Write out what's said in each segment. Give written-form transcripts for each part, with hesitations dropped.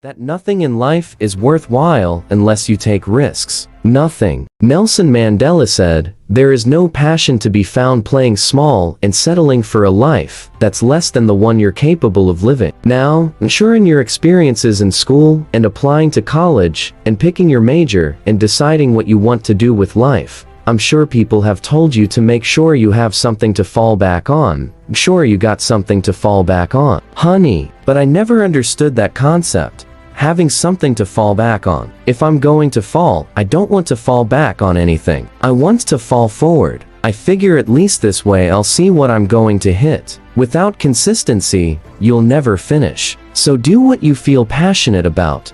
That nothing in life is worthwhile unless you take risks. Nothing. Nelson Mandela said, "There is no passion to be found playing small and settling for a life that's less than the one you're capable of living." Now, ensuring your experiences in school and applying to college and picking your major and deciding what you want to do with life. I'm sure people have told you to make sure you have something to fall back on. I'm sure you got something to fall back on. Honey, but I never understood that concept. Having something to fall back on. If I'm going to fall, I don't want to fall back on anything. I want to fall forward. I figure at least this way I'll see what I'm going to hit. Without consistency, you'll never finish. So do what you feel passionate about.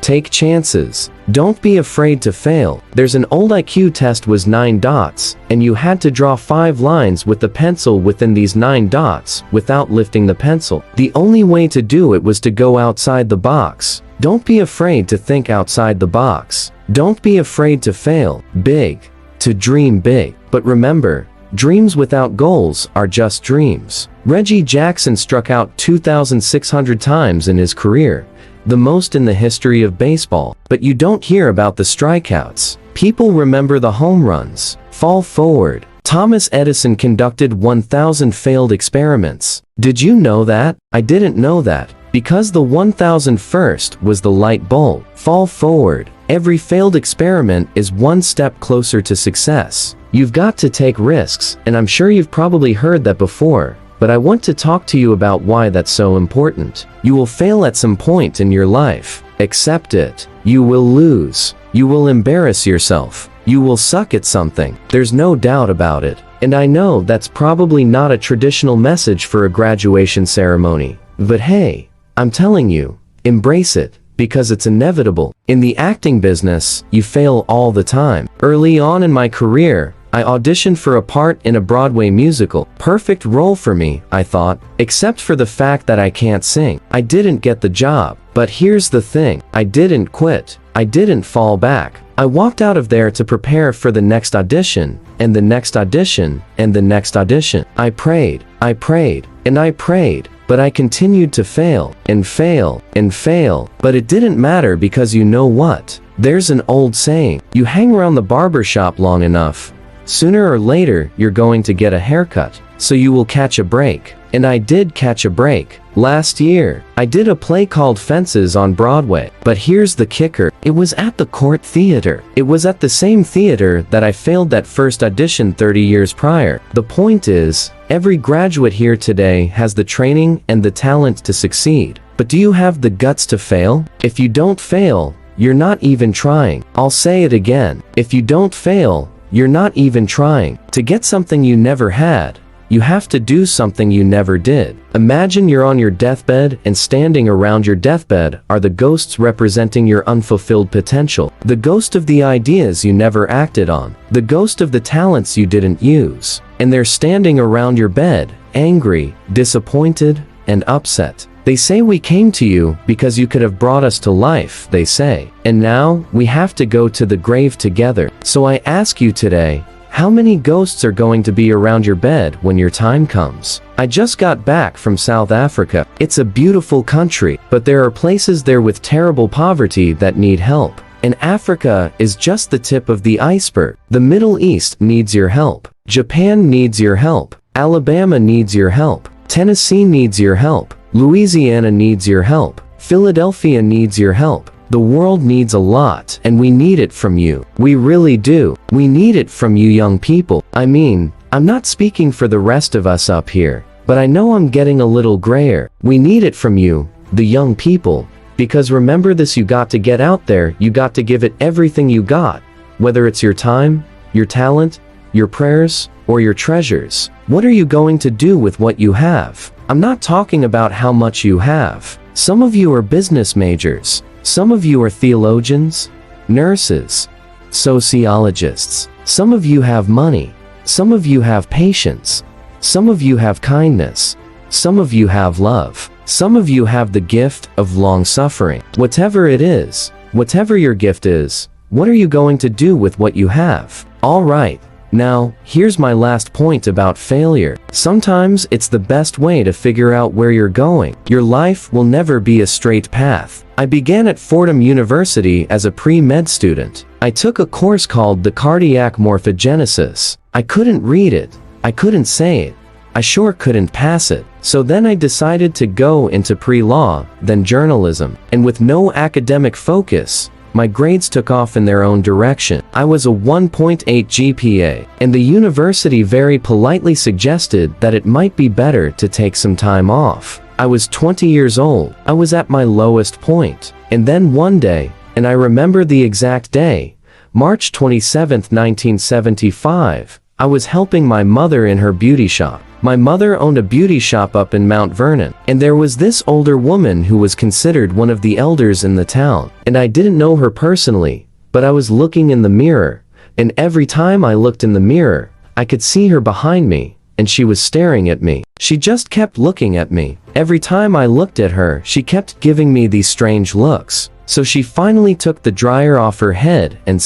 Take chances. Don't be afraid to fail. There's an old IQ test was 9 dots, and you had to draw 5 lines with the pencil within these 9 dots without lifting the pencil. The only way to do it was to go outside the box. Don't be afraid to think outside the box. Don't be afraid to fail big, to dream big. But remember, dreams without goals are just dreams. Reggie Jackson struck out 2,600 times in his career, the most in the history of baseball. But you don't hear about the strikeouts. People remember the home runs. Fall forward. Thomas Edison conducted 1,000 failed experiments. Did you know that? I didn't know that. Because the 1,001st was the light bulb. Fall forward. Every failed experiment is one step closer to success. You've got to take risks, and I'm sure you've probably heard that before. But I want to talk to you about why that's so important. You will fail at some point in your life. Accept it. You will lose. You will embarrass yourself. You will suck at something. There's no doubt about it. And I know that's probably not a traditional message for a graduation ceremony. But hey, I'm telling you, embrace it, because it's inevitable. In the acting business, you fail all the time. Early on in my career, I auditioned for a part in a Broadway musical. Perfect role for me, I thought, except for the fact that I can't sing. I didn't get the job. But here's the thing, I didn't quit. I didn't fall back. I walked out of there to prepare for the next audition, and the next audition, and the next audition. I prayed, and I prayed, but I continued to fail, and fail, and fail. But it didn't matter because you know what? There's an old saying, you hang around the barber shop long enough, sooner or later, you're going to get a haircut, so you will catch a break. And I did catch a break. Last year, I did a play called Fences on Broadway. But here's the kicker. It was at the Court Theater. It was at the same theater that I failed that first audition 30 years prior. The point is, every graduate here today has the training and the talent to succeed. But do you have the guts to fail? If you don't fail, you're not even trying. I'll say it again. If you don't fail, you're not even trying. To get something you never had, you have to do something you never did. Imagine you're on your deathbed, and standing around your deathbed are the ghosts representing your unfulfilled potential. The ghost of the ideas you never acted on. The ghost of the talents you didn't use. And they're standing around your bed, angry, disappointed, and upset. They say we came to you because you could have brought us to life, they say. And now, we have to go to the grave together. So I ask you today, how many ghosts are going to be around your bed when your time comes? I just got back from South Africa. It's a beautiful country, but there are places there with terrible poverty that need help. And Africa is just the tip of the iceberg. The Middle East needs your help. Japan needs your help. Alabama needs your help. Tennessee needs your help. Louisiana needs your help. Philadelphia needs your help. The world needs a lot, and we need it from you. We really do. We need it from you young people. I mean, I'm not speaking for the rest of us up here, but I know I'm getting a little grayer. We need it from you, the young people, because remember this, you got to get out there, you got to give it everything you got, whether it's your time, your talent, your prayers, or your treasures. What are you going to do with what you have? I'm not talking about how much you have. Some of you are business majors. Some of you are theologians, nurses, sociologists. Some of you have money. Some of you have patience. Some of you have kindness. Some of you have love. Some of you have the gift of long suffering. Whatever it is, whatever your gift is, what are you going to do with what you have? All right, Now, here's my last point about failure. Sometimes it's the best way to figure out where you're going. Your life will never be a straight path. I began at Fordham University as a pre-med student. I took a course called the Cardiac Morphogenesis. I couldn't read it. I couldn't say it. I sure couldn't pass it. So then I decided to go into pre-law, then journalism. And with no academic focus, my grades took off in their own direction. I was a 1.8 GPA, and the university very politely suggested that it might be better to take some time off. I was 20 years old. I was at my lowest point. And then one day, and I remember the exact day, March 27, 1975, I was helping my mother in her beauty shop. My mother owned a beauty shop up in Mount Vernon, and there was this older woman who was considered one of the elders in the town. And I didn't know her personally, but I was looking in the mirror, and every time I looked in the mirror, I could see her behind me, and she was staring at me. She just kept looking at me. Every time I looked at her, she kept giving me these strange looks. So she finally took the dryer off her head and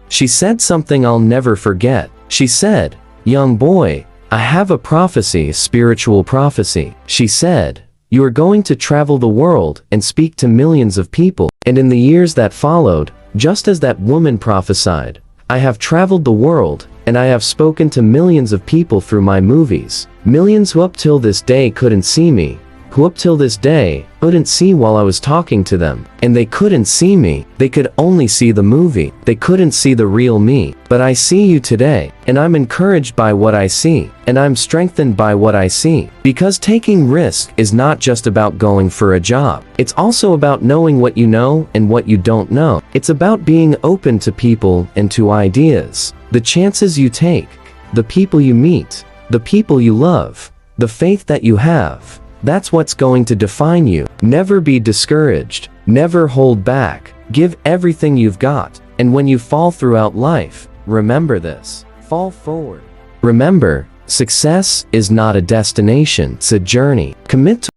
she said something I'll never forget. She said, "Young boy, I have a prophecy, a spiritual prophecy." She said, "You are going to travel the world and speak to millions of people." And in the years that followed, just as that woman prophesied, I have traveled the world, and I have spoken to millions of people through my movies. Millions who up till this day couldn't see me, who up till this day couldn't see while I was talking to them. And they couldn't see me. They could only see the movie. They couldn't see the real me. But I see you today, and I'm encouraged by what I see, and I'm strengthened by what I see. Because taking risk is not just about going for a job. It's also about knowing what you know and what you don't know. It's about being open to people and to ideas. The chances you take, the people you meet, the people you love, the faith that you have. That's what's going to define you. Never be discouraged. Never hold back. Give everything you've got. And when you fall throughout life, remember this. Fall forward. Remember, success is not a destination, it's a journey. Commit to